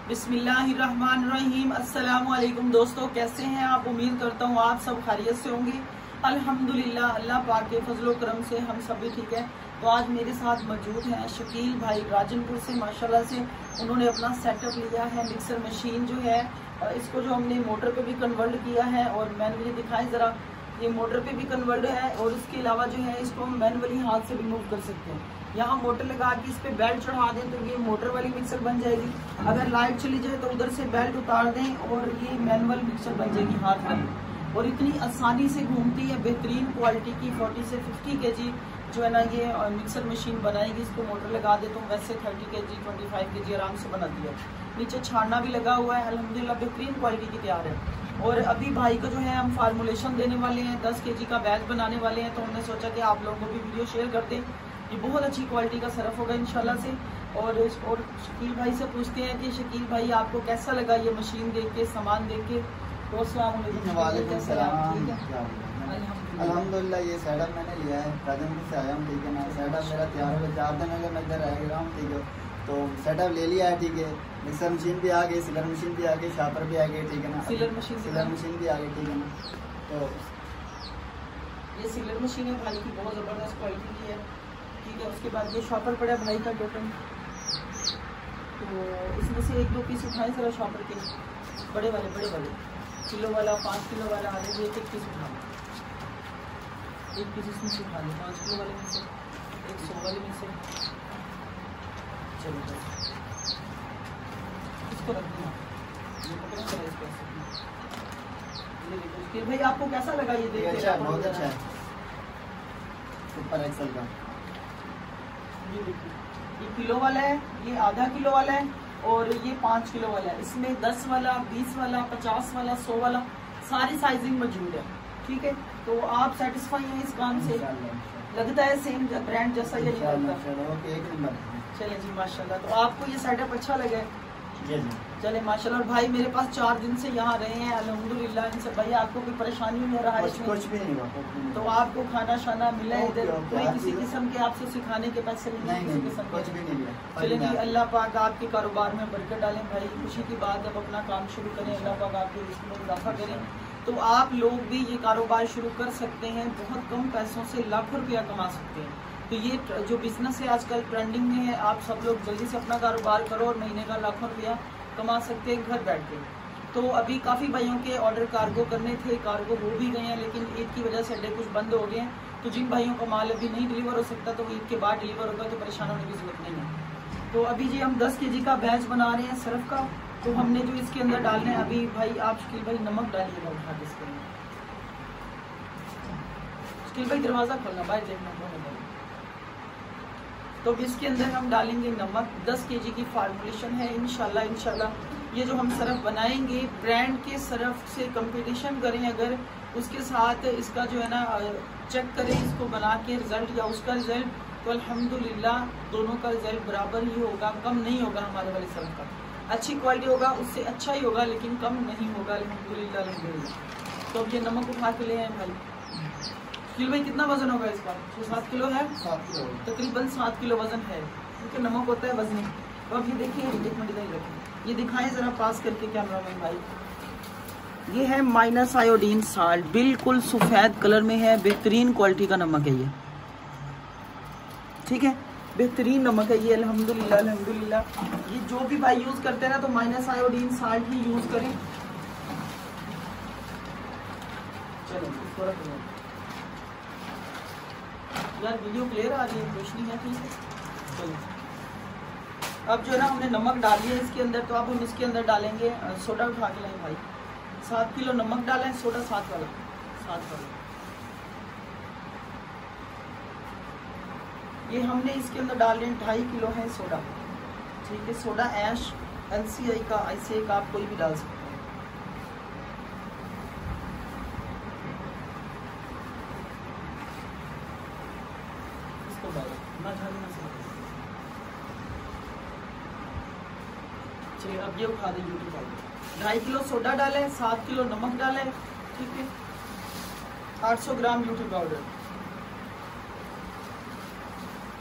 बिस्मिल्लाहिर्रहमानिर्रहीम। अस्सलाम वालेकुम दोस्तों, कैसे हैं आप? उम्मीद करता हूँ आप सब खैरियत से होंगे। अल्हम्दुलिल्लाह, अल्लाह पाक के फजलो करम से हम सभी ठीक है। तो आज मेरे साथ मौजूद हैं शकील भाई राजनपुर से। माशाल्लाह से उन्होंने अपना सेटअप लिया है, मिक्सर मशीन जो है इसको जो हमने मोटर पे भी कन्वर्ट किया है और मैनुअली दिखाएं ज़रा, ये मोटर पे भी कन्वर्ट है और इसके अलावा जो है इसको हम मैनुअली हाथ से भी मूव कर सकते हैं। यहाँ मोटर लगा के इस पे बेल्ट चढ़ा दें तो ये मोटर वाली मिक्सर बन जाएगी। अगर लाइट चली जाए तो उधर से बेल्ट उतार दें और ये मैनुअल मिक्सर बन जाएगी हाथ वाली, और इतनी आसानी से घूमती है। बेहतरीन क्वालिटी की 40 से 50 kg जो है ना ये मिक्सर मशीन बनाएगी। इसको मोटर लगा दे तो वैसे 30 kg 25 kg आराम से बनाती है। नीचे छाड़ना भी लगा हुआ है, अल्हम्दुलिल्लाह बेहतरीन क्वालिटी की तैयार है। और अभी भाई को जो है हम फार्मूलेशन देने वाले हैं, 10 kg का बैच बनाने वाले हैं। तो हमने सोचा कि आप लोगों को भी वीडियो शेयर कर दें। ये बहुत अच्छी क्वालिटी का सरफ होगा इंशाल्लाह से। और शकील भाई से पूछते हैं कि शकील भाई आपको कैसा लगा ये मशीन देख के, सामान देख के? तो अल्हम्दुलिल्लाह ये सेटअप मैंने लिया है, राजनपुर से आया हूँ, ठीक है ना। सेटअप मेरा तैयार हो गया, 4 दिन अगर मैं इधर रह गया हूँ, ठीक है। तो सेटअप ले लिया है, ठीक है। मिक्सर मशीन भी आ गई, सिलर मशीन भी आ गई, शापर भी आ गई, ठीक है ना। सिलर मशीन भी आ गई, ठीक है ना। तो ये सिलर मशीन है भाई की, बहुत ज़बरदस्त क्वालिटी की है, ठीक है। उसके बाद ये शॉपर पड़ा है भाई का टोटल, तो इसमें से 1-2 पीस उठाए ज़रा शॉपर के, बड़े वाले किलो वाला, 5 किलो वाला आ जाए, 1 पीस उठा लो, 1 पीस इसमें से उठा लो, 5 किलो वाले में से, 100 वाले में से। चलो इसको रख देना, ये पकड़ना चला इसको। ये देखो भाई, आपको कैसा लगा ये देख के? अच्छा, बहुत अच्छा है, सुपर एक्सेल का। ये देखिए, ये किलो वाला है, ये आधा किलो वाला है और ये 5 किलो वाला है। इसमें 10 वाला, 20 वाला, 50 वाला, 100 वाला सारी साइजिंग मौजूद है, ठीक है। तो आप सेटिस्फाई हैं इस काम से? लगता है सेम ब्रांड जैसा ये निकलता? चले जी माशाल्लाह। तो आपको ये सेटअप अच्छा लगा है? चले माशाल्लाह। और भाई मेरे पास 4 दिन से यहाँ रहे हैं अल्हम्दुलिल्लाह। इनसे भाई आपको कोई परेशानी नहीं रहा है इसमें? कुछ भी नहीं हुआ। तो आपको खाना शाना मिला है इधर? कोई किसी किस्म के आपसे सिखाने के पैसे नहीं? किसी किस्म कुछ भी नहीं मिला। चले जी, अल्लाह पाक आपके कारोबार में बरकत डालें भाई। खुशी की बात, जब अपना काम शुरू करें अल्लाह पाक आपके रिस्क में इजाफा करें। तो आप लोग भी ये कारोबार शुरू कर सकते हैं, बहुत कम पैसों से लाखों रुपया कमा सकते हैं। तो ये जो बिजनेस है आजकल ट्रेंडिंग में है, आप सब लोग जल्दी से अपना कारोबार करो और महीने का लाखों रुपया कमा सकते हैं घर बैठ के। तो अभी काफ़ी भाइयों के ऑर्डर कार्गो करने थे, कार्गो हो भी गए हैं, लेकिन ईद की वजह से अड्डे कुछ बंद हो गए हैं। तो जिन भाइयों का माल अभी नहीं डिलीवर हो सकता तो ईद के बाद डिलीवर होगा, तो परेशान होने की जरूरत नहीं है। तो अभी जी हम 10 kg का बैच बना रहे हैं सरफ का। तो हमने जो इसके अंदर डालना है अभी भाई, आप शकील भाई नमक डालिएगा उठा के इसके अंदर। शकील भाई दरवाज़ा खोलना, बाहर देखना। तो इसके अंदर हम डालेंगे नमक। 10 kg की फार्मूलेशन है इंशाल्लाह। ये जो हम सरफ बनाएंगे ब्रांड के सरफ से कंपटीशन करें अगर, उसके साथ इसका जो है ना चेक करें इसको बना के रिजल्ट या उसका रिजल्ट, तो अल्हम्दुलिल्लाह दोनों का रिजल्ट बराबर ही होगा, कम नहीं होगा हमारे वाले सरफ का। अच्छी क्वालिटी होगा, उससे अच्छा ही होगा, लेकिन कम नहीं होगा अल्हम्दुलिल्लाह। तो अब ये नमक उठा के ले आए भाई। शकील भाई कितना वजन होगा इसका? 7 किलो है, 7 किलो तकरीबन 7 किलो वजन है, क्योंकि नमक होता है वजनी। तो अब ये देखिए, एक मिनट इधर रखें, ये दिखाएं जरा पास करके कैमरामैन भाई। ये है माइनस आयोडीन साल्ट, बिल्कुल सफ़ेद कलर में है, बेहतरीन क्वालिटी का नमक है ये, ठीक है। बेहतरीन नमक है ये अल्हम्दुलिल्लाह। ये जो भी भाई यूज़ करते हैं ना, तो माइनस आयोडीन साल्ट ही यूज़ करें। चलो इसको रख लो यार, वीडियो क्लियर आ रही है, रोशनी है, ठीक है। चलो अब जो है ना हमने नमक डाल दिया इसके अंदर, तो अब हम इसके अंदर डालेंगे सोडा। उठा के लाएं भाई, 7 किलो नमक डाला है, सोडा 7 वाला। ये हमने इसके अंदर डाल रहे हैं 2.5 किलो है सोडा, ठीक है। सोडा ऐश LCI का, ICI का आप कोई भी डाल सकते हैं। चलिए अब ये उठा दें यूट्यूब पर। 2.5 किलो सोडा डालें, 7 किलो नमक डालें, ठीक है। 800 ग्राम यूट्यूब पाउडर,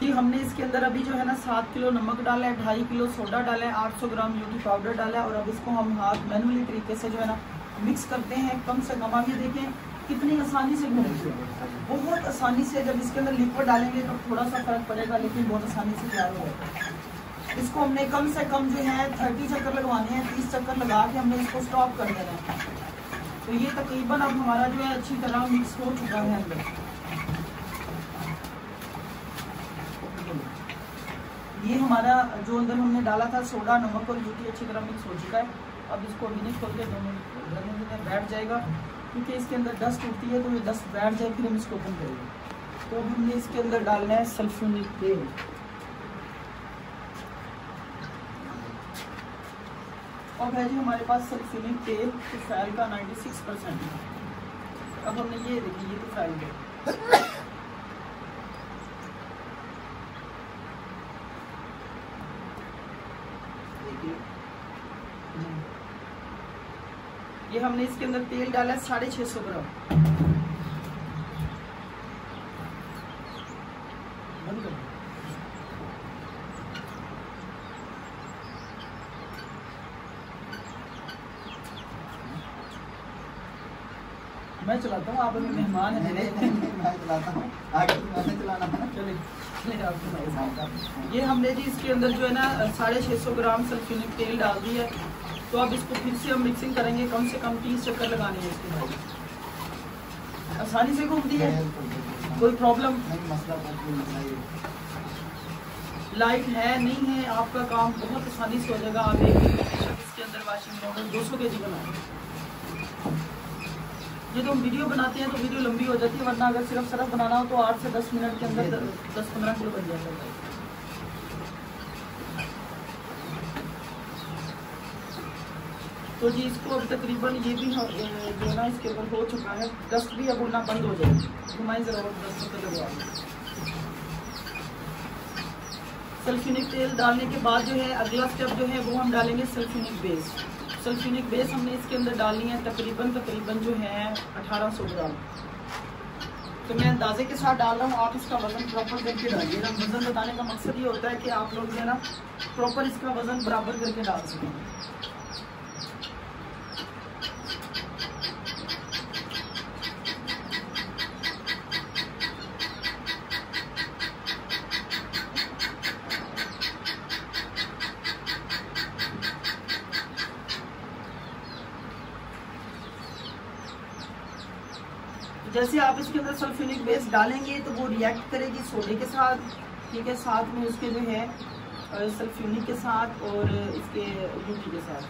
जी हमने इसके अंदर अभी जो है ना 7 किलो नमक डाला है, 2.5 किलो सोडा डाला है, 800 ग्राम यूटी पाउडर डाला है और अब इसको हम हाथ मैनुअली तरीके से जो है ना मिक्स करते हैं। कम से कम आप ये देखें कितनी आसानी से घूमती है, बहुत आसानी से। जब इसके अंदर लिक्विड डालेंगे तो थोड़ा सा फर्क पड़ेगा, लेकिन बहुत आसानी से तैयार होगा। इसको हमने कम से कम जो है 30 चक्कर लगवाने हैं, 30 चक्कर लगा के हमने इसको स्टॉप कर देना है। तो ये तकरीबन अब हमारा जो है अच्छी तरह मिक्स हो चुका है अंदर। ये हमारा जो अंदर हमने डाला था सोडा नमक और यूटी अच्छी तरह मिक्स हो चुका है। अब इसको अभी नहीं खोल के 2 मिनट बैठ जाएगा, क्योंकि इसके अंदर डस्ट उठती है तो ये डस्ट बैठ जाए, फिर हम इसको ओपन करेंगे। तो हमने इसके अंदर डालना है सल्फ्यूनिक तेल। अब है जी हमारे पास सल्फ्यूनिक तेल तुफैल का 96%। अब हमने ये देखिए ये तुफैल का ये हमने इसके अंदर तेल डाला है 650 ग्राम। बंद कर। मैं चलाता हूँ, आप अभी मेहमान हैं। मैं चलाता हूँ, आगे मैंने चलाना है ना। चलिए ये हमने जी इसके अंदर जो है ना 650 ग्राम सल्फ्यूनिक तेल डाल दी है। तो अब इसको फिर से हम मिक्सिंग करेंगे, कम से कम 30 चक्कर लगाने हैं इसके बाद। आसानी से घूमती है, कोई प्रॉब्लम नहीं। मसला लाइट है नहीं है, आपका काम बहुत आसानी से हो जाएगा। आप इसके अंदर वाशिंग पाउडर 200 kg बनाए। ये तो हम वीडियो बनाते हैं तो वीडियो लंबी हो जाती है, वरना अगर सिर्फ सरफ बनाना हो तो 8 से 10 मिनट के अंदर 10-15 किलो बन जाता है। तो जी इसको अब तकरीबन ये भी जो है ना इसके ऊपर हो चुका है, डस्ट भी अब उड़ना बंद हो जाएगी। घुमाई जरा और 10 चक्कर लगवा। सल्फ्यूनिक तेल डालने के बाद जो है अगला स्टेप जो है वो हम डालेंगे सल्फ्यूनिक बेस। सल्फ्यूनिक बेस हमने इसके अंदर डालनी है तकरीबन जो है 1800 ग्राम। तो मैं अंदाजे के साथ डाल रहा हूँ, आप इसका वजन प्रॉपर करके डालिएगा। वजन बताने का मकसद ये होता है कि आप लोग जो है ना प्रॉपर इसका वजन बराबर करके डाल सकें। जैसे आप इसके अंदर सल्फ्यूनिक बेस डालेंगे तो वो रिएक्ट करेगी सोडे के साथ, ठीक है, साथ में उसके जो है सल्फ्यूनिक के साथ और इसके यूटी के साथ।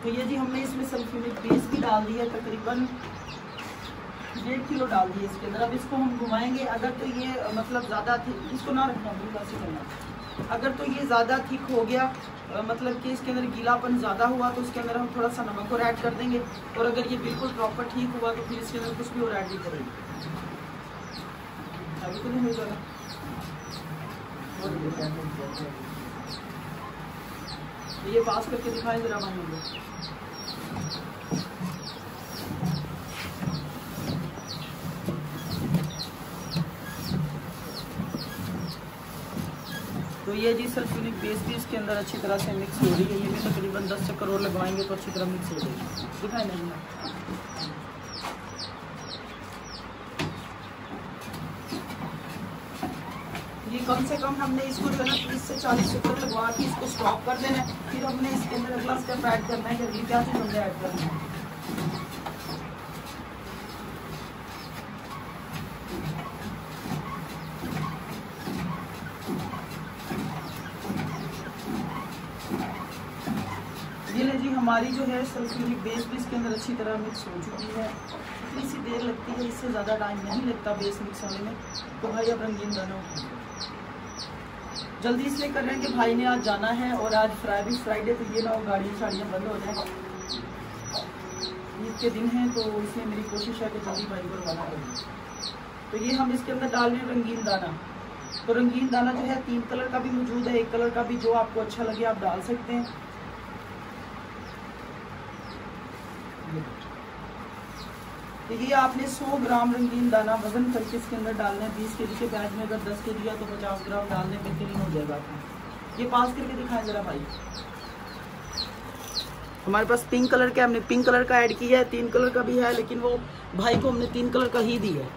तो ये जी हमने इसमें सल्फ्यूनिक बेस भी डाल दिया, तकरीबन 1.5 किलो डाल दिए इसके अंदर। अब इसको हम घुमाएंगे। अगर तो ये मतलब ज़्यादा इसको ना रखना बिल्कुल करना। अगर तो ये ज़्यादा थिक हो गया, मतलब कि इसके अंदर गीलापन ज़्यादा हुआ, तो उसके अंदर हम थोड़ा सा नमक और ऐड कर देंगे। और अगर ये बिल्कुल प्रॉपर ठीक हुआ तो फिर इसके अंदर कुछ भी और ऐड नहीं करेंगे। अभी तो नहीं हो जाएगा। ये पास करके दिखाएं जरा भाई। तो ये जी सल्फ्यूनिक बेस भी इसके अंदर अच्छी तरह से मिक्स हो रही है। ये भी तकरीबन 10 चक्कर और लगवाएंगे तो अच्छी तरह मिक्स हो जाएगी। दिखाएं नहीं, ये कम से कम हमने इसको जो है ना 30 से 40 चक्कर लगवा के इसको स्टॉप कर देना है। फिर हमने इसके अंदर अगला स्टेप ऐड करना है कि अगली क्या चीज़ हमने ऐड करना है। जी हमारी जो है सल्फ्यूरिक बेस भी इसके अंदर अच्छी तरह मिक्स हो चुकी है। इतनी सी देर लगती है, इससे ज़्यादा टाइम नहीं लगता बेस मिक्स होने में। तो भाई अब रंगीन दाना जल्दी इसलिए कर रहे हैं कि भाई ने आज जाना है और आज फ्राइडे, तो ये ना हो गाड़ियाँ शाड़ियाँ बंद हो जाए। ईद के दिन हैं तो इसलिए मेरी कोशिश है कि जल्दी भाई को रवाना करें। तो ये हम इसके अंदर डाल रहे हैं रंगीन दाना। तो रंगीन दाना जो है 3 कलर का भी मौजूद है, 1 कलर का भी, जो आपको अच्छा लगे आप डाल सकते हैं। देखिए आपने 100 ग्राम रंगीन दाना वजन करके इसके अंदर डालना है। 20 kg के बैग में अगर 10 kg है तो 50 ग्राम डालने बेहतरीन हो जाएगा आपको। ये पास करके दिखाएं जरा भाई। हमारे पास पिंक कलर का, हमने पिंक कलर का ऐड किया है, 3 कलर का भी है, लेकिन वो भाई को हमने 3 कलर का ही दिया है।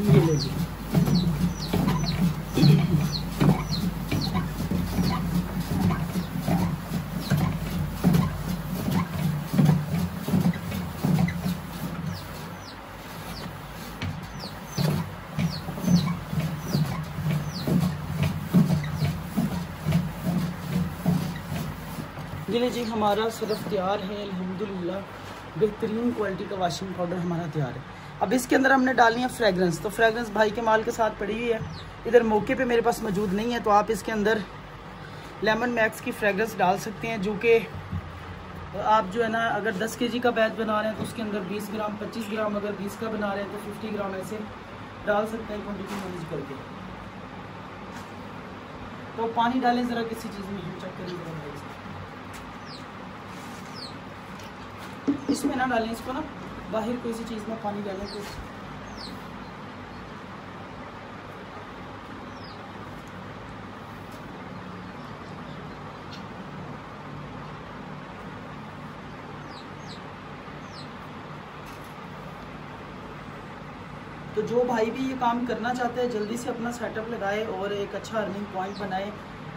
ये लीजिए। जी हमारा सरफ तैयार है अल्हम्दुलिल्लाह। बेहतरीन क्वालिटी का वॉशिंग पाउडर हमारा तैयार है। अब इसके अंदर हमने डालनी है फ्रेगरेंस। तो फ्रेगरेंस भाई के माल के साथ पड़ी हुई है, इधर मौके पे मेरे पास मौजूद नहीं है, तो आप इसके अंदर लेमन मैक्स की फ्रेगरेंस डाल सकते हैं, जो कि आप जो है ना अगर 10 kg का बैच बना रहे हैं तो उसके अंदर 20 ग्राम 25 ग्राम, अगर 20 का बना रहे हैं तो 50 ग्राम ऐसे डाल सकते हैं क्वान्टिटी मैनेज करके। तो पानी डालें ज़रा किसी चीज़ में, चेक करें ज़रा भाई। इसमें ना डालें, इसको ना बाहर कोई सी चीज़ में पानी डालें तो जो भाई भी ये काम करना चाहते हैं जल्दी से अपना सेटअप लगाए और एक अच्छा अर्निंग पॉइंट बनाए।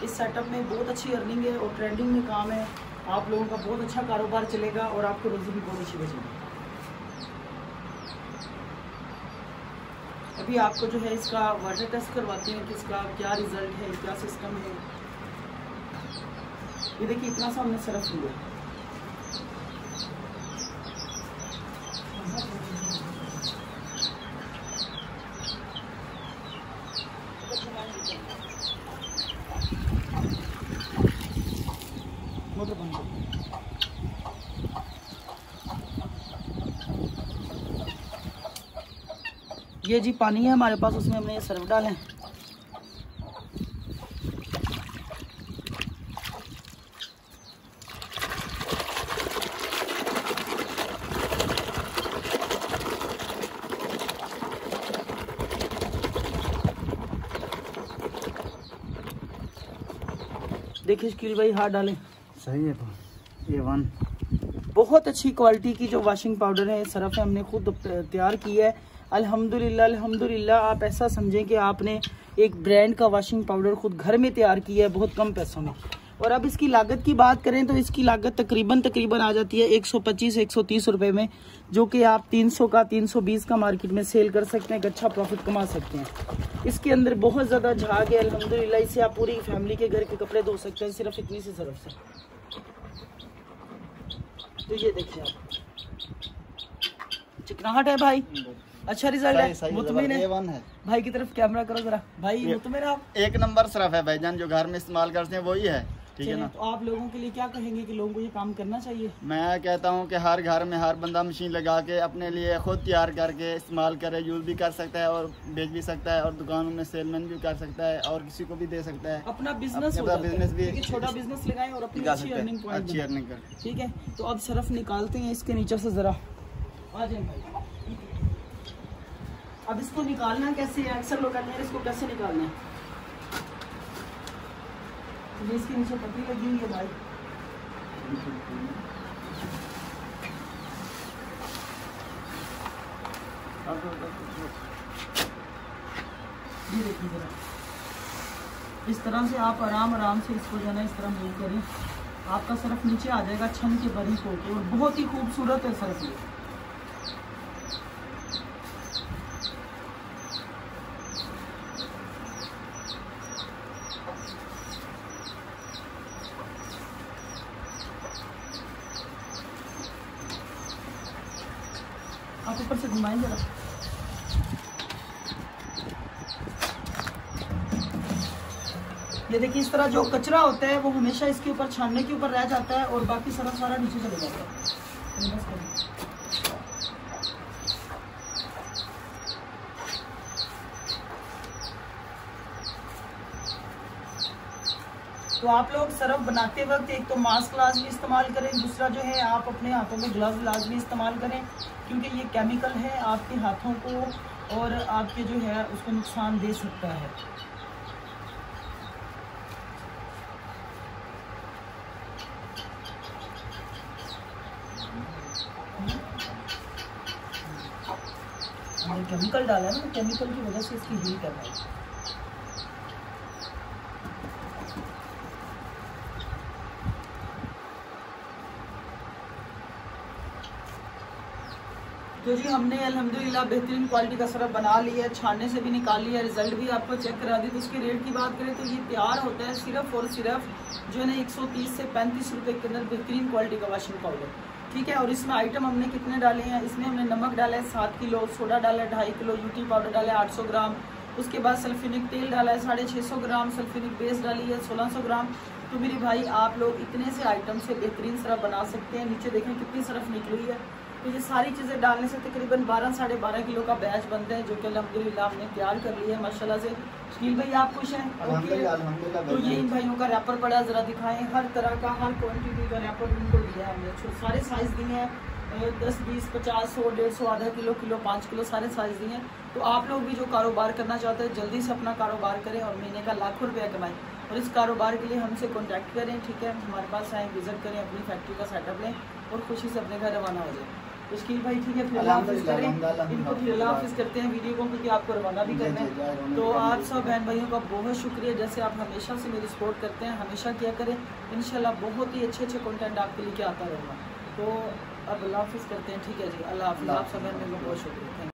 इस सेटअप में बहुत अच्छी अर्निंग है और ट्रेंडिंग में काम है। आप लोगों का बहुत अच्छा कारोबार चलेगा और आपको रोजी भी बहुत अच्छी बचेगी। अभी आपको जो है इसका वाटर टेस्ट करवाते हैं कि इसका क्या रिजल्ट है, क्या सिस्टम है। ये देखिए इतना सा हमने सरफ लिया। मोटर बंद कर। ये जी पानी है हमारे पास, उसमें हमने ये सर्फ डालें। देखिए शकील भाई हाथ डालें। सही है। ये वन बहुत अच्छी क्वालिटी की जो वॉशिंग पाउडर है, सरफ है, हमने खुद तैयार किया है अल्हम्दुलिल्लाह। अल्हम्दुलिल्लाह आप ऐसा समझें कि आपने एक ब्रांड का वॉशिंग पाउडर खुद घर में तैयार किया है बहुत कम पैसों में। और अब इसकी लागत की बात करें तो इसकी लागत तकरीबन आ जाती है 125-130 रुपए में, जो कि आप 300 का 320 का मार्केट में सेल कर सकते हैं, एक अच्छा प्रॉफिट कमा सकते हैं। इसके अंदर बहुत ज़्यादा झाग है अल्हम्दुलिल्लाह। इससे आप पूरी फैमिली के घर के कपड़े धो सकते हैं सिर्फ इतनी सी सरफ से। तो ये देखिए आप, चिकनाहट है भाई, अच्छा रिजल्ट है, मुतमिन है। भाई की तरफ कैमरा करो जरा भाई, मुतमिन आप। 1 नंबर सरफ है भाईजान, जो घर में इस्तेमाल करते हैं वही है, ठीक है ना। तो आप लोगों के लिए क्या कहेंगे कि लोगों को ये काम करना चाहिए? मैं कहता हूँ कि हर घर में हर बंदा मशीन लगा के अपने लिए खुद तैयार करके इस्तेमाल करे, यूज भी कर सकता है और बेच भी सकता है और दुकानों में सेलमैन भी कर सकता है और किसी को भी दे सकता है। अपना बिजनेस भी, छोटा बिजनेस लगाए और अपनी अच्छी अर्निंग कर। ठीक है, तो अब सरफ निकालते हैं इसके नीचे से, जरा आ जाए भाई। अब इसको निकालना कैसे है, अक्सर लोग कहते हैं इसको कैसे निकालना है। तो इसके नीचे पट्टी लगी हुई है भाई, ये देखिए जरा, इस तरह से आप आराम से इसको जो है ना इस तरह मूव करें, आपका सरफ नीचे आ जाएगा छन के बारीक होके, और बहुत ही खूबसूरत है सरफ ये। आप ऊपर से घुमाएं जरा। ये देखिए इस तरह जो कचरा होता है वो हमेशा इसके ऊपर छानने के ऊपर रह जाता है और बाकी सरफ सारा नीचे चले जाता है। तो आप लोग सरफ बनाते वक्त एक तो मास्क लाजमी इस्तेमाल करें, दूसरा जो है आप अपने हाथों में ग्लव्स लाजमी इस्तेमाल करें, क्योंकि ये केमिकल है आपके हाथों को और आपके जो है उसको नुकसान दे सकता है। हमने केमिकल डाला है ना, तो केमिकल की वजह से इसकी हीट कर रहा है। तो जी हमने अल्हम्दुलिल्लाह बेहतरीन क्वालिटी का सरफ बना लिया है, छानने से भी निकाल लिया, रिजल्ट भी आपको चेक करा दी। तो उसके रेट की बात करें तो ये तैयार होता है सिर्फ और सिर्फ जो है ना 130 से 35 रुपए के अंदर बेहतरीन क्वालिटी का वॉशिंग पाउडर, ठीक है। और इसमें आइटम हमने कितने डाले हैं, इसमें हमने नमक डाला है 7 किलो, सोडा डाला है 2.5 किलो, यूटी पाउडर डाला है 800 ग्राम, उसके बाद सल्फेनिक तेल डाला है 650 ग्राम, सल्फेनिक बेस डाली है 1600 ग्राम। तो मेरे भाई आप लोग इतने से आइटम से बेहतरीन सरफ बना सकते हैं। नीचे देखें कितनी सरफ निकली है। तो ये सारी चीज़ें डालने से तकरीबन 12 साढ़े 12 किलो का बैच बनता है, जो कि अल्हम्दुलिल्लाह हमने तैयार कर लिया है माशाल्लाह से। शकील भाई आप खुश हैं? अल्हम्दुलिल्लाह। तो ये इन भाइयों का रैपर पड़ा, ज़रा दिखाएं। हर तरह का हर क्वान्टिटी का रैपर उनको दिया है हमने, सारे साइज़ दिए हैं, 10, 20, 50, 100, 150, आधा किलो, किलो, 5 किलो सारे साइज़ दिए हैं। तो आप लोग भी जो कारोबार करना चाहते हैं जल्दी से अपना कारोबार करें और महीने का लाखों रुपया कमाएं, और इस कारोबार के लिए हमसे कॉन्टैक्ट करें, ठीक है। हमारे पास आएँ, विजिट करें, अपनी फैक्ट्री का सेटअप लें और खुशी से अपने घर रवाना हो जाए। शकील भाई ठीक है, फिर अल्लाह हाफिज़ करें इनको, फिर अल्लाह हाफिज़ करते हैं वीडियो को, क्योंकि आपको रवाना भी करना है। तो आप सब बहन भाइयों का बहुत शुक्रिया, जैसे आप हमेशा से मेरी सपोर्ट करते हैं, हमेशा किया करें। इंशाल्लाह बहुत ही अच्छे अच्छे कंटेंट आपके लिए क्या आता रहेगा। तो अब अल्लाह हाफिज़ करते हैं, ठीक है जी, अल्लाह हाफिज़। आप सब बहन भाइयों का बहुत शुक्रिया।